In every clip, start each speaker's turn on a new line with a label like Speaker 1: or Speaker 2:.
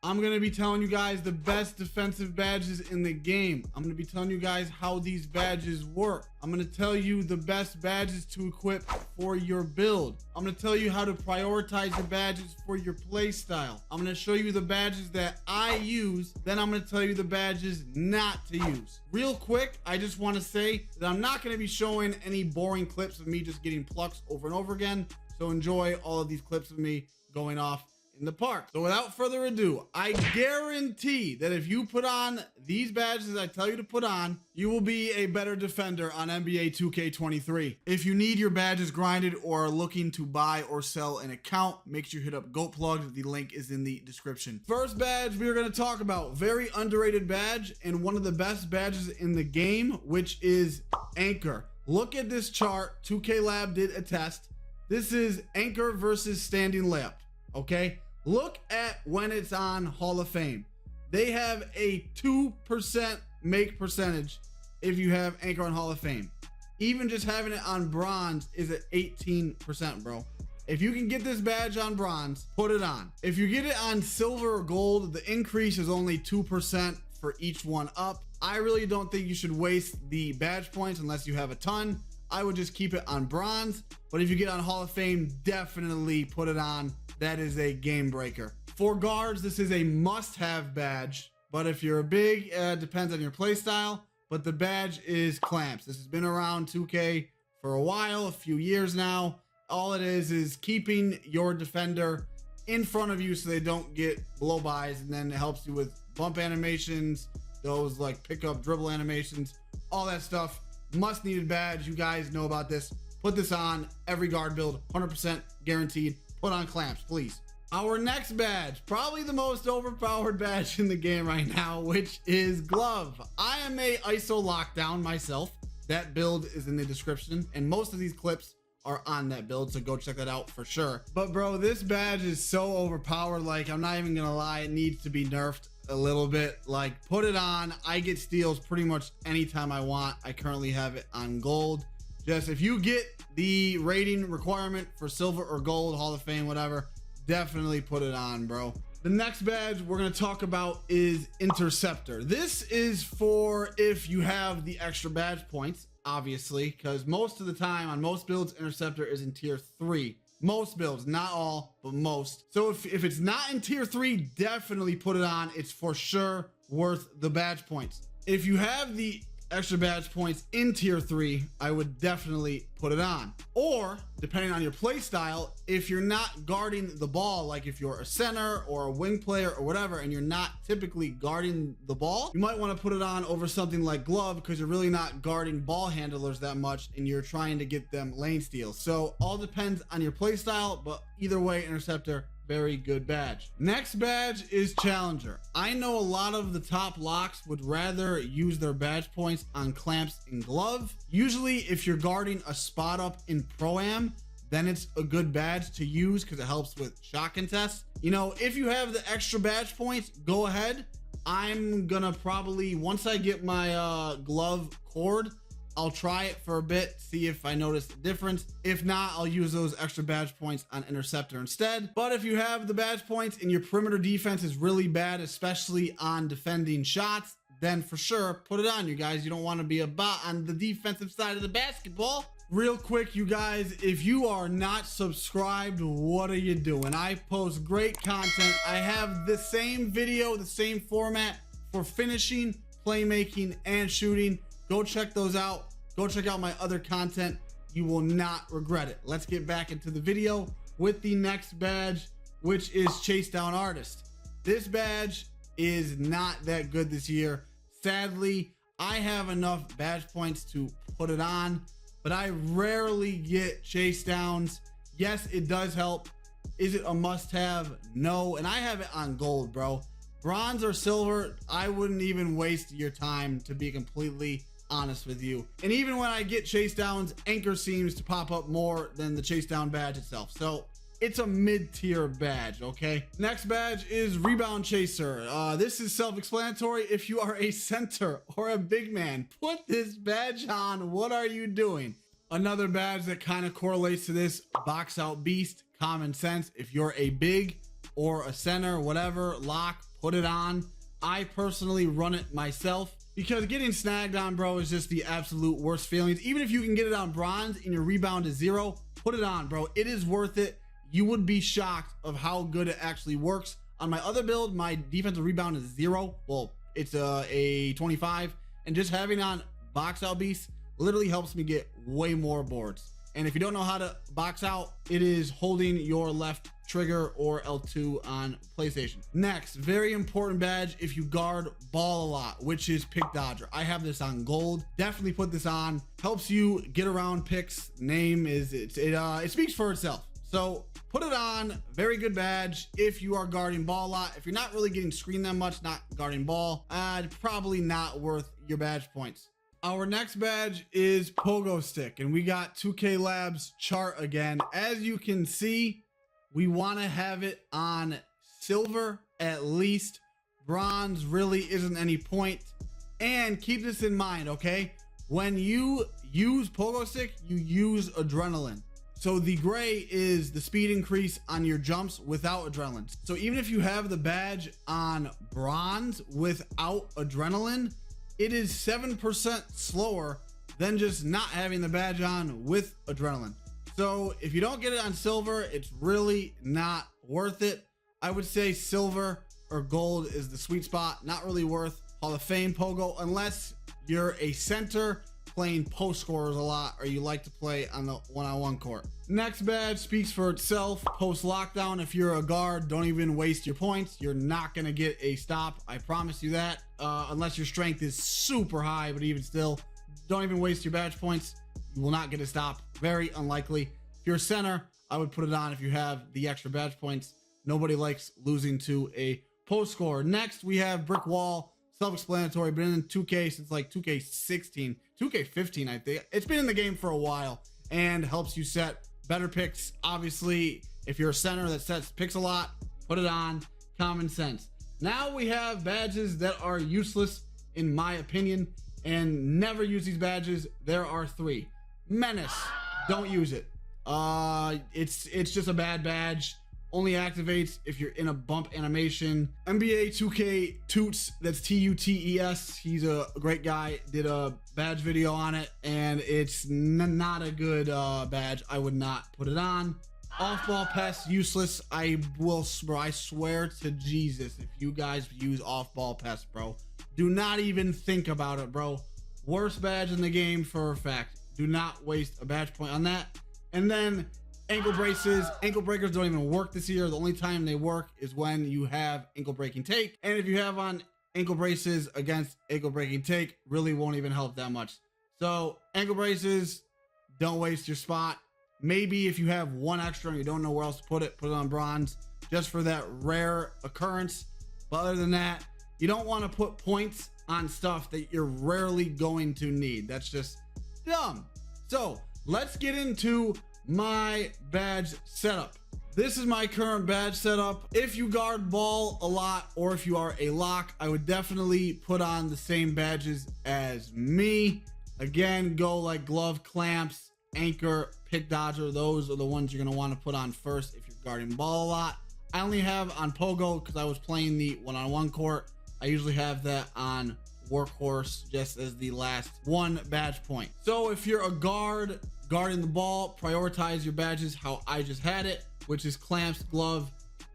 Speaker 1: I'm going to be telling you guys the best defensive badges in the game. I'm going to be telling you guys how these badges work. I'm going to tell you the best badges to equip for your build. I'm going to tell you how to prioritize your badges for your play style. I'm going to show you the badges that I use. Then I'm going to tell you the badges not to use. Real quick, I just want to say that I'm not going to be showing any boring clips of me just getting plucks over and over again. So enjoy all of these clips of me going off in the park. So without further ado, I guarantee that if you put on these badges I tell you to put on, you will be a better defender on NBA 2K23. If you need your badges grinded or are looking to buy or sell an account, make sure you hit up GoPlugged. The link is in the description. First badge we are going to talk about, very underrated badge and one of the best badges in the game, which is Anchor. Look at this chart. 2K Lab did a test. This is Anchor versus standing layup. Okay, look at when it's on Hall of Fame. They have a 2% make percentage if you have Anchor on Hall of Fame. Even just having it on bronze is at 18%, bro. If you can get this badge on bronze, put it on. If you get it on silver or gold, the increase is only 2% for each one up. I really don't think you should waste the badge points unless you have a ton. I would just keep it on bronze, but if you get on Hall of Fame, definitely put it on. That is a game breaker. For guards, this is a must-have badge, but if you're a big, depends on your play style, but the badge is clamps. This has been around 2K for a while, a few years now. All it is keeping your defender in front of you so they don't get blow-bys, and then it helps you with bump animations, those like pick-up dribble animations, all that stuff. Must-needed badge. You guys know about this. Put this on every guard build, 100% guaranteed. Put on clamps, please. Our next badge, probably the most overpowered badge in the game right now, which is glove. I am a ISO lockdown myself. That build is in the description, and most of these clips are on that build, so go check that out for sure. But bro, this badge is so overpowered, like I'm not even gonna lie, it needs to be nerfed a little bit. Like, put it on. I get steals pretty much anytime I want. I currently have it on gold. Just if you get the rating requirement for silver or gold, Hall of Fame, whatever, definitely put it on, bro. The next badge we're going to talk about is Interceptor. This is for if you have the extra badge points, obviously, because most of the time on most builds, Interceptor is in tier 3. Most builds, not all, but most. So if it's not in tier 3, definitely put it on. It's for sure worth the badge points. If you have the extra badge points in tier 3, I would definitely put it on. Or depending on your play style, if you're not guarding the ball, like if you're a center or a wing player or whatever, and you're not typically guarding the ball, you might want to put it on over something like glove, because you're really not guarding ball handlers that much and you're trying to get them lane steals. So all depends on your play style, but either way, Interceptor, very good badge. Next badge is Challenger. I know a lot of the top locks would rather use their badge points on clamps and glove. Usually if you're guarding a spot up in Pro-Am, then it's a good badge to use because it helps with shot contests. You know, if you have the extra badge points, go ahead. I'm gonna probably, once I get my glove cord, I'll try it for a bit, see if I notice the difference. If not, I'll use those extra badge points on Interceptor instead. But if you have the badge points and your perimeter defense is really bad, especially on defending shots, then for sure, put it on, you guys. You don't want to be a bot on the defensive side of the basketball. Real quick, you guys, if you are not subscribed, what are you doing? I post great content. I have the same video, the same format for finishing, playmaking, and shooting. Go check those out. Go check out my other content. You will not regret it. Let's get back into the video with the next badge, which is Chase Down Artist. This badge is not that good this year. Sadly, I have enough badge points to put it on, but I rarely get chase downs. Yes, it does help. Is it a must-have? No, and I have it on gold, bro. Bronze or silver, I wouldn't even waste your time, to be completely honest with you. And even when I get chase downs, Anchor seems to pop up more than the chase down badge itself. So it's a mid-tier badge, okay? Next badge is Rebound Chaser. This is self-explanatory. If you are a center or a big man, put this badge on. What are you doing? Another badge that kind of correlates to this, Box Out Beast, common sense. If you're a big or a center, whatever, lock, put it on. I personally run it myself because getting snagged on, bro, is just the absolute worst feelings. Even if you can get it on bronze and your rebound is 0, put it on, bro. It is worth it. You would be shocked of how good it actually works. On my other build, my defensive rebound is 0. Well, it's a 25, and just having on box out beast literally helps me get way more boards. And if you don't know how to box out, it is holding your left trigger or L2 on PlayStation. Next, very important badge if you guard ball a lot, which is pick dodger. I have this on gold. Definitely put this on. Helps you get around picks. Name is it speaks for itself. So put it on. Very good badge if you are guarding ball a lot. If you're not really getting screened that much, not guarding ball, probably not worth your badge points. Our next badge is Pogo Stick, and we got 2K Labs chart again. As you can see, we want to have it on silver at least. Bronze really isn't any point. And keep this in mind, okay? When you use Pogo Stick, you use adrenaline. So the gray is the speed increase on your jumps without adrenaline. So even if you have the badge on bronze without adrenaline, it is 7% slower than just not having the badge on with adrenaline. So if you don't get it on silver, it's really not worth it. I would say silver or gold is the sweet spot. Not really worth Hall of Fame Pogo unless you're a center playing post scorers a lot, or you like to play on the one-on-one court. Next badge speaks for itself. Post lockdown, if you're a guard, don't even waste your points. You're not gonna get a stop, I promise you that, unless your strength is super high. But even still, don't even waste your badge points. You will not get a stop. Very unlikely. If you're a center, I would put it on if you have the extra badge points. Nobody likes losing to a post scorer. Next, we have brick wall. Self-explanatory, been in 2K since like 2K16, 2K15, I think. It's been in the game for a while and helps you set better picks. Obviously, if you're a center that sets picks a lot, put it on. Common sense. Now we have badges that are useless in my opinion, and never use these badges. There are 3. Menace, don't use it. It's just a bad badge. Only activates if you're in a bump animation. NBA 2K Toots, that's T-U-T-E-S. He's a great guy. Did a badge video on it, and it's not a good badge. I would not put it on. Off-ball pass, useless. I swear to Jesus, if you guys use off-ball pass, bro, do not even think about it, bro. Worst badge in the game for a fact. Do not waste a badge point on that. And then ankle braces. Ankle breakers don't even work this year. The only time they work is when you have ankle breaking take. And if you have on ankle braces against ankle breaking take, really won't even help that much. So ankle braces, don't waste your spot. Maybe if you have one extra and you don't know where else to put it on bronze just for that rare occurrence. But other than that, you don't want to put points on stuff that you're rarely going to need. That's just dumb. So let's get into my badge setup. This is my current badge setup. If you guard ball a lot, or if you are a lock, I would definitely put on the same badges as me. Again, go like glove, clamps, anchor, pick dodger. Those are the ones you're gonna want to put on first if you're guarding ball a lot. I only have on Pogo because I was playing the one-on-one court. I usually have that on workhorse just as the last one badge point. So if you're a guard guarding the ball, prioritize your badges how I just had it, which is clamps, glove,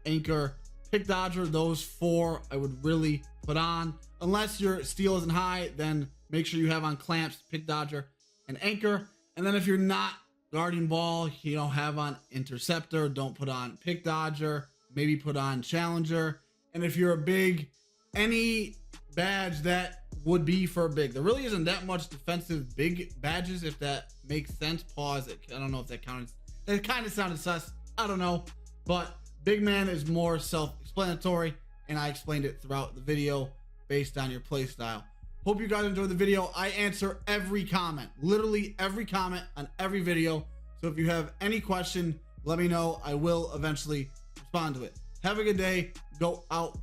Speaker 1: anchor, pick dodger. Those 4 I would really put on. Unless your steal isn't high, then make sure you have on clamps, pick dodger, and anchor. And then if you're not guarding ball, you don't have on interceptor, don't put on pick dodger, maybe put on challenger. And if you're a big, any badge that would be for a big. There really isn't that much defensive big badges, if that makes sense. Pause it. I don't know if that counted. It kind of sounded sus. I don't know. But big man is more self-explanatory, and I explained it throughout the video based on your play style. Hope you guys enjoyed the video. I answer every comment, literally every comment on every video. So if you have any question, let me know. I will eventually respond to it. Have a good day. Go out.